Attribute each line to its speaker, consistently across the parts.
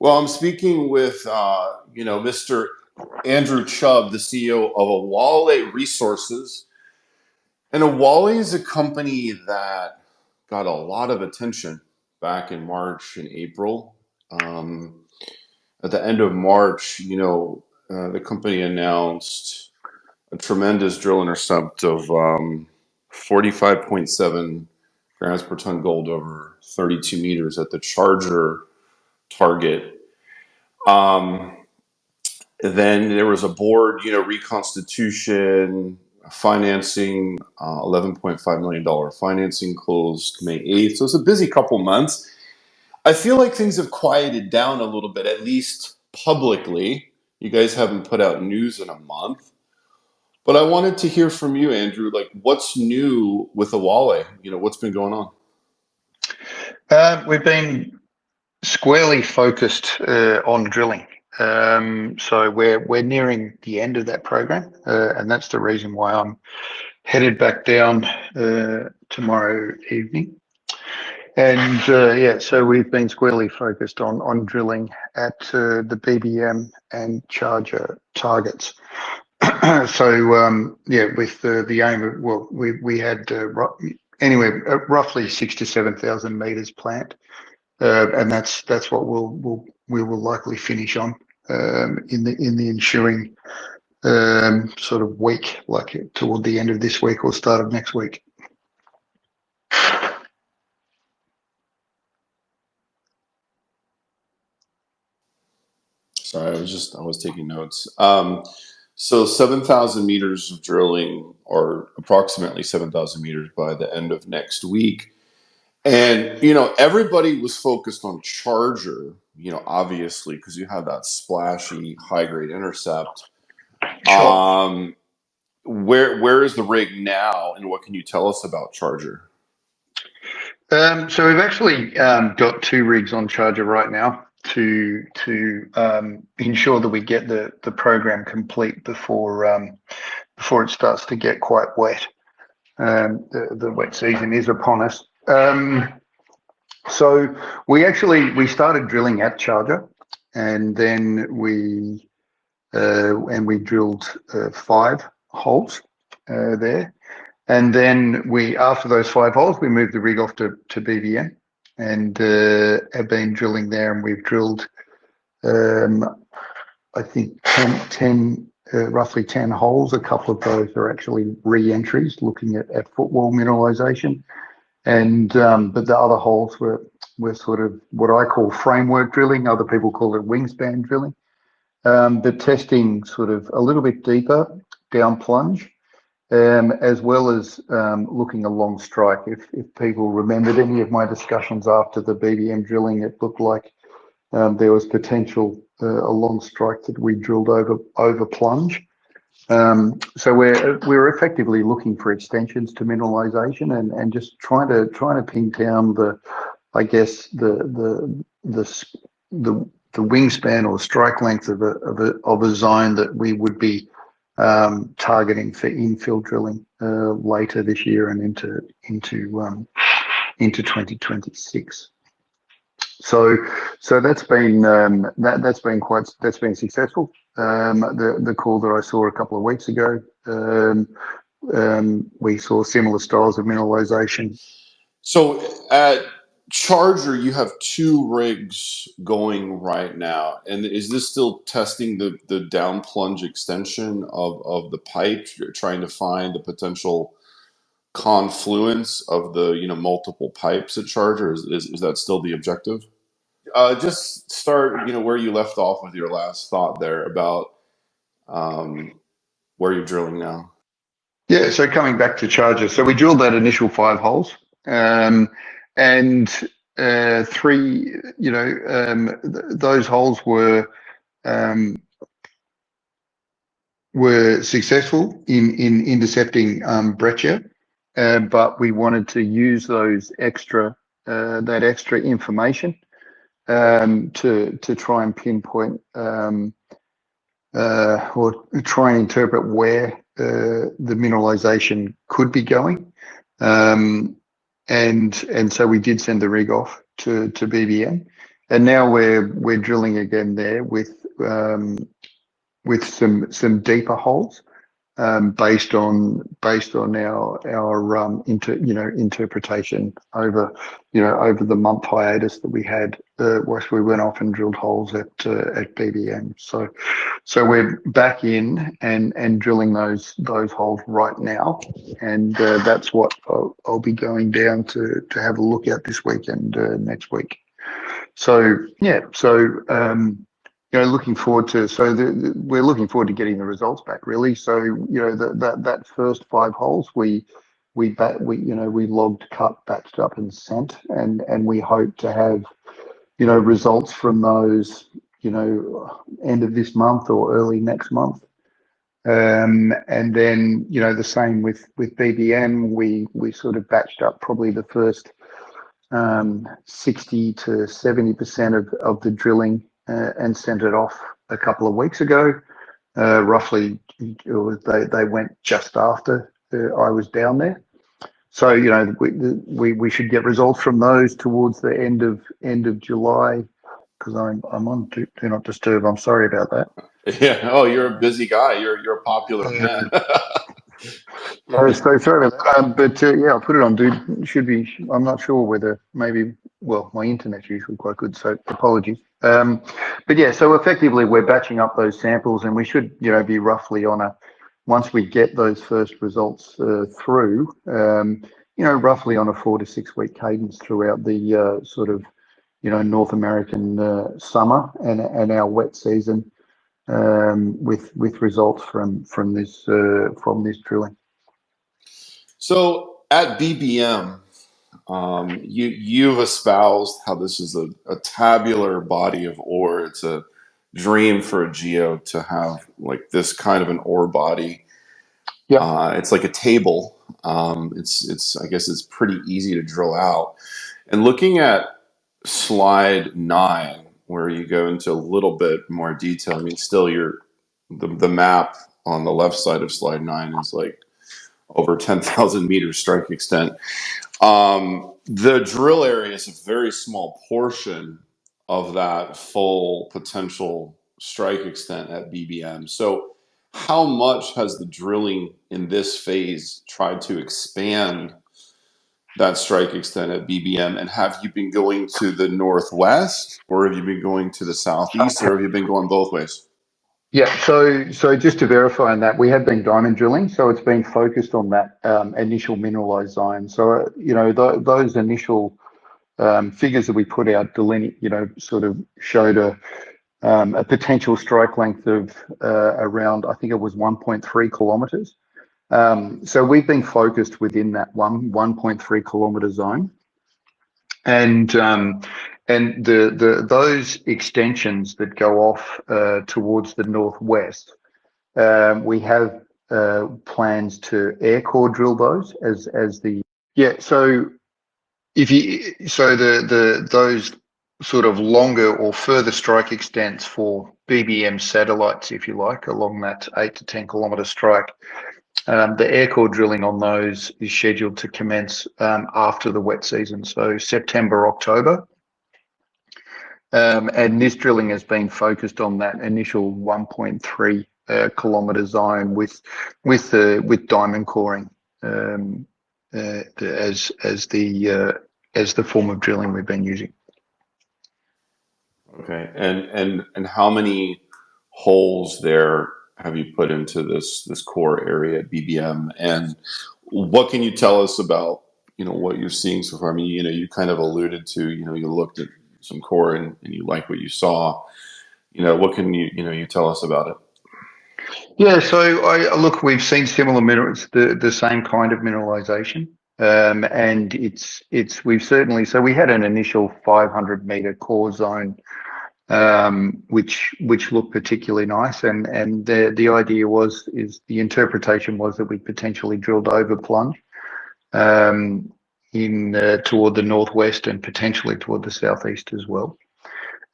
Speaker 1: Well, I'm speaking with Mr. Andrew Chubb, the CEO of Awale Resources. And Awale is a company that got a lot of attention back in March and April. Um, at the end of March, the company announced a tremendous drill intercept of 45.7 grams per ton gold over 32 meters at the Charger target. Um, then there was a board, reconstitution, financing, $11.5 million financing closed May 8th. So it's a busy couple months. I feel like things have quieted down a little bit, at least publicly. You guys haven't put out news in a month. But I wanted to hear from you, Andrew, like what's new with Awale? What's been going on?
Speaker 2: We've been squarely focused on drilling. So we're nearing the end of that program, and that's the reason why I'm headed back down tomorrow evening. And so we've been squarely focused on drilling at the BBM and Charger targets. With the aim of, well, we had roughly 6,000 to 7,000 meters planned, and that's what we will likely finish on in the ensuing sort of week, like toward the end of this week or start of next week.
Speaker 1: Sorry, I was taking notes. So 7,000 meters of drilling, or approximately 7,000 meters by the end of next week. And, everybody was focused on Charger, obviously, because you have that splashy high grade intercept.
Speaker 2: Sure.
Speaker 1: Where is the rig now, and what can you tell us about Charger?
Speaker 2: So we've actually got two rigs on Charger right now to ensure that we get the program complete before it starts to get quite wet. The wet season is upon us. So we started drilling at Charger, and then we drilled 5 holes there. And then after those 5 holes, we moved the rig off to BBM and have been drilling there. And we've drilled, I think, roughly 10 holes. A couple of those are actually re-entries, looking at footwall mineralization. And but the other holes were sort of what I call framework drilling. Other people call it wingspan drilling. But testing sort of a little bit deeper down plunge. As well as looking along strike. If people remembered any of my discussions after the BBM drilling, it looked like there was potential along strike that we drilled over plunge. So we're effectively looking for extensions to mineralization and just trying to pin down the wingspan or strike length of a zone that we would be targeting for infill drilling later this year and into 2026. So that's been successful. The call that I saw a couple of weeks ago, we saw similar styles of mineralization.
Speaker 1: So at Charger, you have 2 rigs going right now, and is this still testing the down plunge extension of the pipe? You're trying to find the potential confluence of the multiple pipes at Charger. Is that still the objective? Just start where you left off with your last thought there about where you're drilling now.
Speaker 2: Yeah, so coming back to Charger, so we drilled that initial 5 holes. And 3, those holes were successful in intercepting breccia, but we wanted to use that extra information to try and pinpoint or try and interpret where the mineralization could be going. And so we did send the rig off to BBM, and now we're drilling again there with some deeper holes, based on our interpretation over the month hiatus that we had, whilst we went off and drilled holes at BBM. So we're back in and drilling those holes right now, and that's what I'll be going down to have a look at this weekend, next week. So yeah, looking forward to we're looking forward to getting the results back, really. So that first 5 holes we logged, cut, batched up, and sent, and we hope to have results from those end of this month or early next month. And then the same with BBM. We sort of batched up probably the first 60 to 70% of the drilling, and sent it off a couple of weeks ago. Roughly, they went just after I was down there. So we should get results from those towards the end of July, because I'm on do not disturb. I'm sorry about that.
Speaker 1: Yeah. Oh, you're a busy guy. You're a popular man.
Speaker 2: So sorry about that. But yeah, I'll put it on. Dude, should be. I'm not sure whether maybe. Well, my internet's usually quite good, so apologies. But yeah, so effectively we're batching up those samples, and we should be roughly on a, once we get those first results through, roughly on a 4 to 6 week cadence throughout the sort of North American summer and our wet season, with results from this drilling.
Speaker 1: So at BBM, you've espoused how this is a tabular body of ore. It's a dream for a geo to have like this kind of an ore body.
Speaker 2: Yeah.
Speaker 1: It's like a table. It's I guess it's pretty easy to drill out. And looking at slide 9, where you go into a little bit more detail. I mean, still the map on the left side of slide 9 is like over 10,000 meters strike extent. The drill area is a very small portion of that full potential strike extent at BBM. So how much has the drilling in this phase tried to expand that strike extent at BBM? And have you been going to the northwest, or have you been going to the southeast, or have you been going both ways?
Speaker 2: Yeah, so just to verify on that, we have been diamond drilling, so it's been focused on that initial mineralized zone. So those initial figures that we put out sort of showed a potential strike length of around, I think it was 1.3 kilometers. So we've been focused within that 1.3 kilometer zone, and those extensions that go off towards the northwest, we have plans to air core drill those as the So those sort of longer or further strike extents for BBM satellites, if you like, along that 8 to 10 kilometer strike. The air core drilling on those is scheduled to commence after the wet season, so September, October. And this drilling has been focused on that initial 1.3 kilometre zone with diamond coring as the form of drilling we've been using.
Speaker 1: Okay, and how many holes there have you put into this core area at BBM, and what can you tell us about what you're seeing so far? I mean, you kind of alluded to you looked at some core and you like what you saw. What can you tell us about it?
Speaker 2: Yeah, so look, we've seen similar minerals, the same kind of mineralization, and we've certainly, so we had an initial 500 meter core zone, which looked particularly nice, and the idea is the interpretation was that we potentially drilled over plunge in toward the northwest and potentially toward the southeast as well.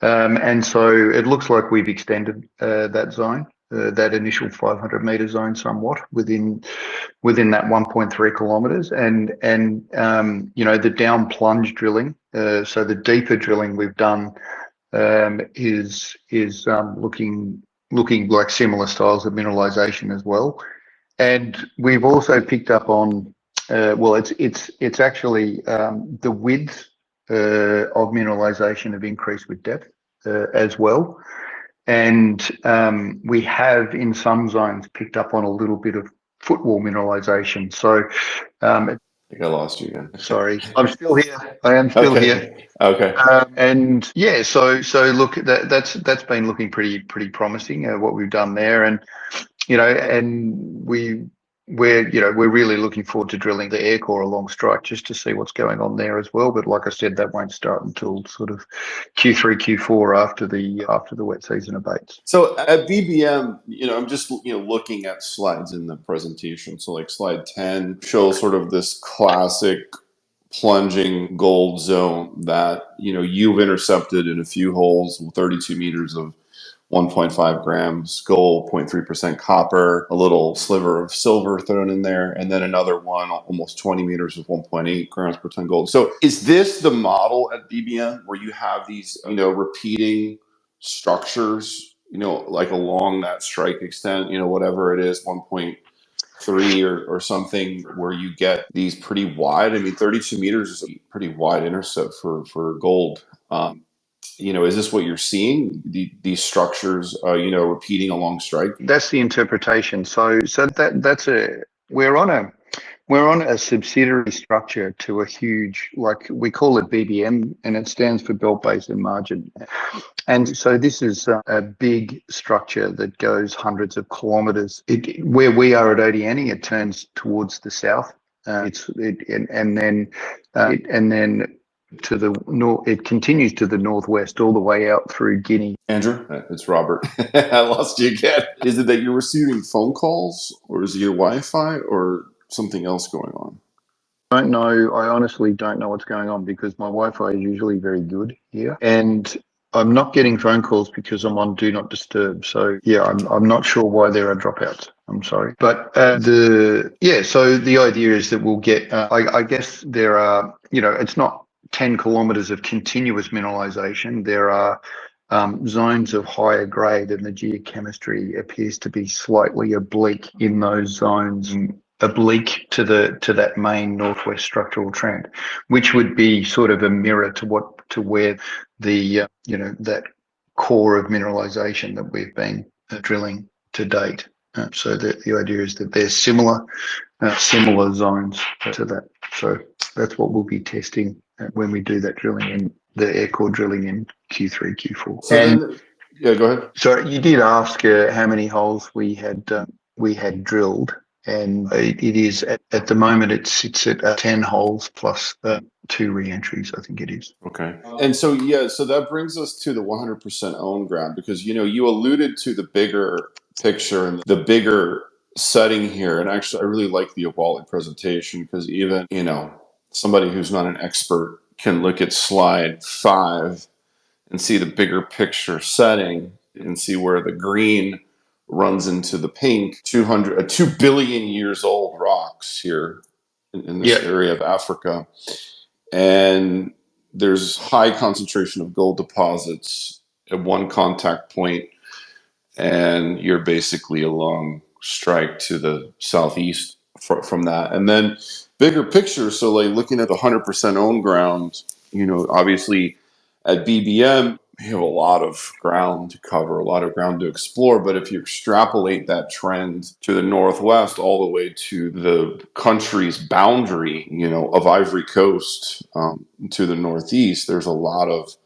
Speaker 2: And so it looks like we've extended that zone. that initial 500 meter zone somewhat within that 1.3 kilometers, and the down plunge drilling. So the deeper drilling we've done is looking like similar styles of mineralization as well. And we've also picked up on it's actually the width of mineralization have increased with depth as well. And we have in some zones picked up on a little bit of footwall mineralization. So
Speaker 1: I think I lost you again.
Speaker 2: sorry, I'm still here. I am still here.
Speaker 1: Okay.
Speaker 2: And yeah, so look, that's been looking pretty promising what we've done there, and and we're really looking forward to drilling the air core along strike just to see what's going on there as well. But like I said, that won't start until sort of Q3, Q4 after the wet season abates.
Speaker 1: So at BBM, I'm just looking at slides in the presentation. So like slide 10 shows sort of this classic plunging gold zone that you've intercepted in a few holes, 32 meters of 1.5 grams gold, 0.3% copper, a little sliver of silver thrown in there, and then another one almost 20 meters of 1.8 grams per ton gold. So is this the model at BBM where you have these repeating structures like along that strike extent, whatever it is, 1.3 or something, where you get these pretty wide, 32 meters is a pretty wide intercept for gold. Is this what you're seeing? These structures, repeating along strike?
Speaker 2: That's the interpretation. So that's we're on a subsidiary structure to a huge, like we call it BBM, and it stands for belt base and margin. And so this is a big structure that goes hundreds of kilometres. Where we are at Odienne, it turns towards the south. And then to the north, it continues to the northwest all the way out through Guinea.
Speaker 1: Andrew, it's Robert. I lost you again. Is it that you're receiving phone calls, or is it your Wi-Fi, or something else going on?
Speaker 2: I don't know. I honestly don't know what's going on because my Wi-Fi is usually very good here, and I'm not getting phone calls because I'm on Do Not Disturb. So yeah, I'm not sure why there are dropouts. I'm sorry, but so the idea is that we'll get. I guess there are. It's not 10 kilometers of continuous mineralization. There are zones of higher grade, and the geochemistry appears to be slightly oblique in those zones, oblique to that main northwest structural trend, which would be sort of a mirror to where the that core of mineralization that we've been drilling to date. So the idea is that there's similar zones to that. So that's what we'll be testing when we do that drilling in the air core drilling in Q3, Q4.
Speaker 1: So yeah, go ahead.
Speaker 2: So you did ask how many holes we had drilled, and it is at the moment it sits at 10 holes plus 2 re-entries, I think it is.
Speaker 1: Okay. And so so that brings us to the 100% owned ground, because you alluded to the bigger picture and the bigger setting here. And actually, I really like the Awale presentation, because even somebody who's not an expert can look at slide 5 and see the bigger picture setting and see where the green runs into the pink. 2 billion years old rocks here in this area of Africa. And there's high concentration of gold deposits at one contact point, and you're basically along strike to the southeast from that. And then bigger picture, so like looking at the 100% owned ground, obviously at BBM, you have a lot of ground to cover, a lot of ground to explore. But if you extrapolate that trend to the northwest, all the way to the country's boundary, of Ivory Coast to the northeast, there's a lot of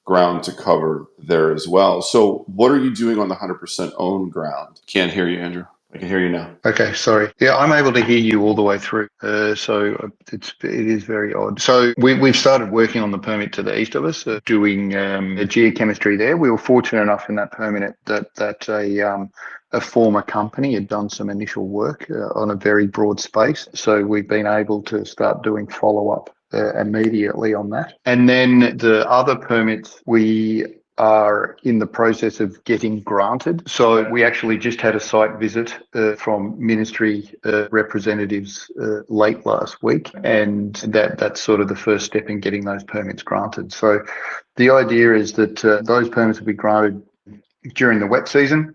Speaker 1: ground to cover there as well. So what are you doing on the 100% owned ground? Can't hear you, Andrew. I can hear you now.
Speaker 2: Okay, sorry. Yeah, I'm able to hear you all the way through. So it is very odd. So we've started working on the permit to the east of us, doing the geochemistry there. We were fortunate enough in that permit that a former company had done some initial work on a very broad space. So we've been able to start doing follow-up immediately on that. And then the other permits, we are in the process of getting granted. So we actually just had a site visit from ministry representatives late last week, and that's sort of the first step in getting those permits granted. So the idea is that those permits will be granted during the wet season,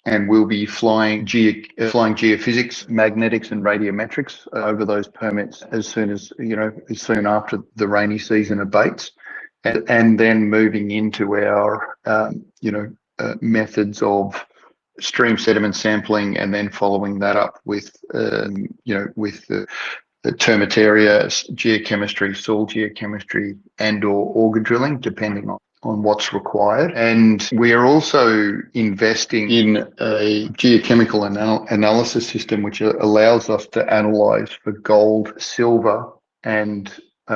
Speaker 2: and we'll be flying geophysics, magnetics, and radiometrics over those permits as soon after the rainy season abates, and then moving into our methods of stream sediment sampling, and then following that up with the termitaria, geochemistry, soil geochemistry, and/or auger drilling, depending on what's required. And we are also investing in a geochemical analysis system which allows us to analyze for gold, silver, and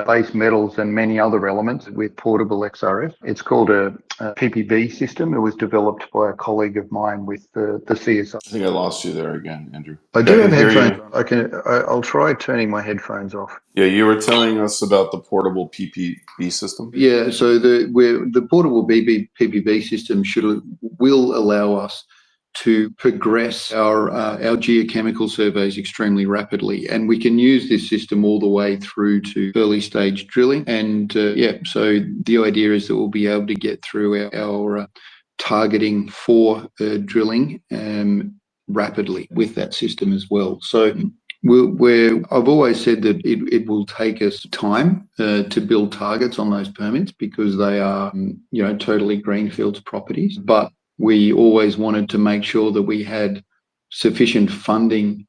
Speaker 2: base metals and many other elements with portable XRF. It's called a PPB system. It was developed by a colleague of mine with the CSI.
Speaker 1: I think I lost you there again, Andrew.
Speaker 2: I do have headphones on. I'll try turning my headphones off.
Speaker 1: Yeah, you were telling us about the portable PPB system.
Speaker 2: Yeah, so the portable PPB system will allow us to progress our geochemical surveys extremely rapidly, and we can use this system all the way through to early stage drilling. And so the idea is that we'll be able to get through our targeting for drilling rapidly with that system as well. So I've always said that it will take us time to build targets on those permits, because they are totally greenfields properties, but we always wanted to make sure that we had sufficient funding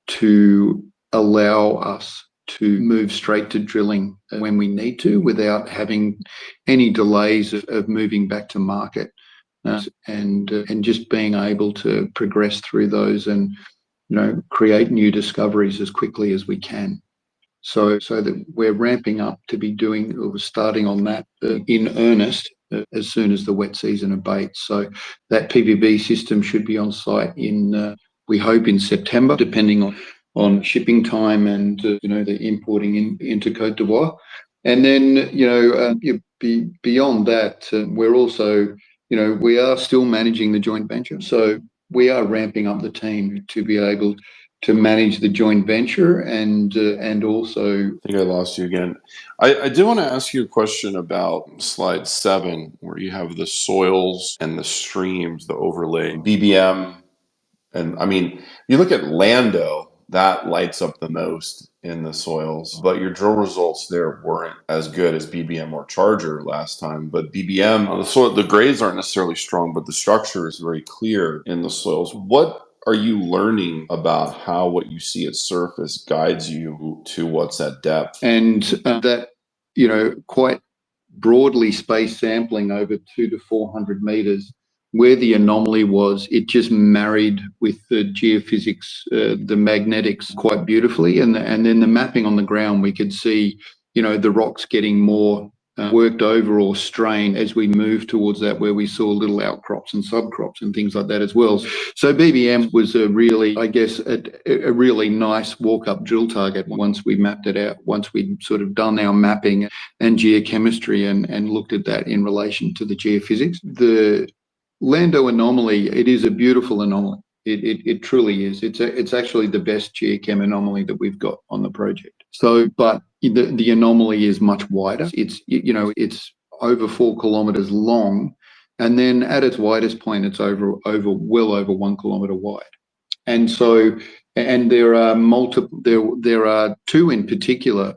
Speaker 2: to allow us to move straight to drilling when we need to, without having any delays of moving back to market, and just being able to progress through those and create new discoveries as quickly as we can. So that we're ramping up to be starting on that in earnest as soon as the wet season abates. So that PPB system should be on site we hope in September, depending on shipping time and the importing into Côte d'Ivoire. And then beyond that, we're also we are still managing the joint venture. So we are ramping up the team to be able to manage the joint venture, and also.
Speaker 1: I think I lost you again. I do want to ask you a question about slide 7, where you have the soils and the streams, the overlay, BBM. And I mean, you look at Lando, that lights up the most in the soils, but your drill results there weren't as good as BBM or Charger last time. But BBM, the grades aren't necessarily strong, but the structure is very clear in the soils. What are you learning about how what you see at surface guides you to what's at depth?
Speaker 2: And that, quite broadly spaced sampling over 200 to 400 meters, where the anomaly was, it just married with the geophysics, the magnetics quite beautifully. And then the mapping on the ground, we could see, the rocks getting more worked over or strained as we moved towards that, where we saw little outcrops and subcrops and things like that as well. So BBM was a really nice walk-up drill target once we mapped it out, once we'd sort of done our mapping and geochemistry and looked at that in relation to the geophysics. The Lando anomaly, it is a beautiful anomaly. It truly is. It's actually the best geochem anomaly that we've got on the project. So, but the anomaly is much wider. It's over 4 kilometers long, and then at its widest point, it's well over 1 kilometer wide. And so, and there are multiple. There are 2 in particular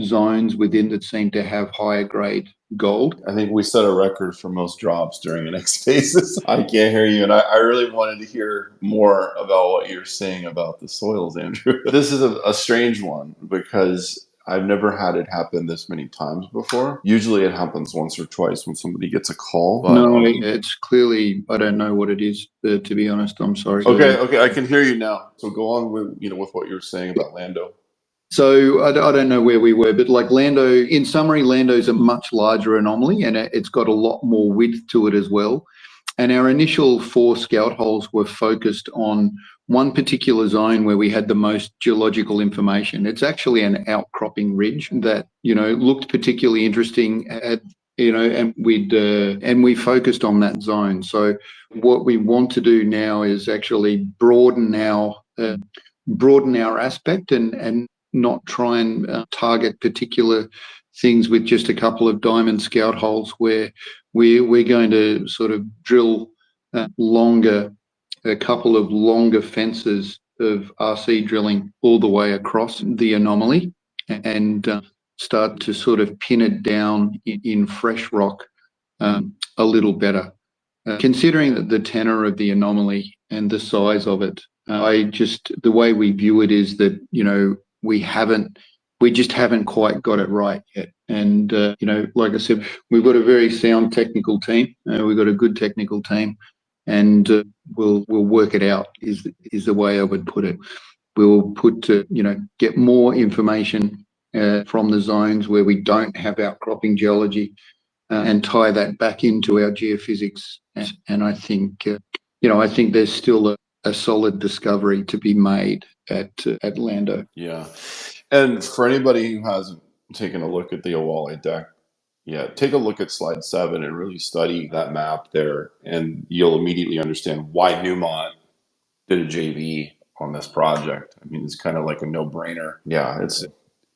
Speaker 2: zones within that seem to have higher grade gold.
Speaker 1: I think we set a record for most drops during an X phases. I can't hear you, and I really wanted to hear more about what you're saying about the soils, Andrew. This is a strange one, because I've never had it happen this many times before. Usually it happens once or twice when somebody gets a call. But,
Speaker 2: no, it's clearly, I don't know what it is, to be honest. I'm sorry.
Speaker 1: Okay, I can hear you now. So go on with what you were saying about Lando.
Speaker 2: So I don't know where we were, but like Lando, in summary, Lando's a much larger anomaly, and it's got a lot more width to it as well. And our initial 4 scout holes were focused on one particular zone where we had the most geological information. It's actually an outcropping ridge that, looked particularly interesting, had and we focused on that zone. So what we want to do now is actually broaden our aspect and not try and target particular things with just a couple of diamond scout holes, where we're going to sort of drill a couple of longer fences of RC drilling all the way across the anomaly, and start to sort of pin it down in fresh rock a little better. Considering that the tenor of the anomaly and the size of it, the way we view it is that, we just haven't quite got it right yet. And, like I said, we've got a very sound technical team. We've got a good technical team, and we'll work it out, is the way I would put it. We'll get more information from the zones where we don't have outcropping geology, and tie that back into our geophysics. And I think, I think there's still a solid discovery to be made at Lando.
Speaker 1: Yeah. And for anybody who hasn't taken a look at the Awale deck, take a look at slide 7 and really study that map there, and you'll immediately understand why Newmont did a JV on this project. I mean, it's kind of like a no-brainer. Yeah,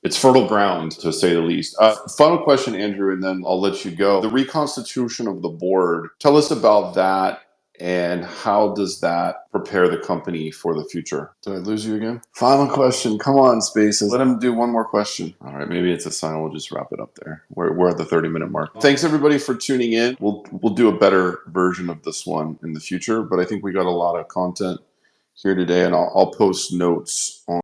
Speaker 1: it's fertile ground, to say the least. Final question, Andrew, and then I'll let you go. The reconstitution of the board, tell us about that, and how does that prepare the company for the future? Did I lose you again? Final question. Come on, Spaces. Let him do one more question. All right, maybe it's a sign. We'll just wrap it up there. We're at the 30-minute mark. Thanks, everybody, for tuning in. We'll do a better version of this one in the future, but I think we got a lot of content here today, and I'll post notes on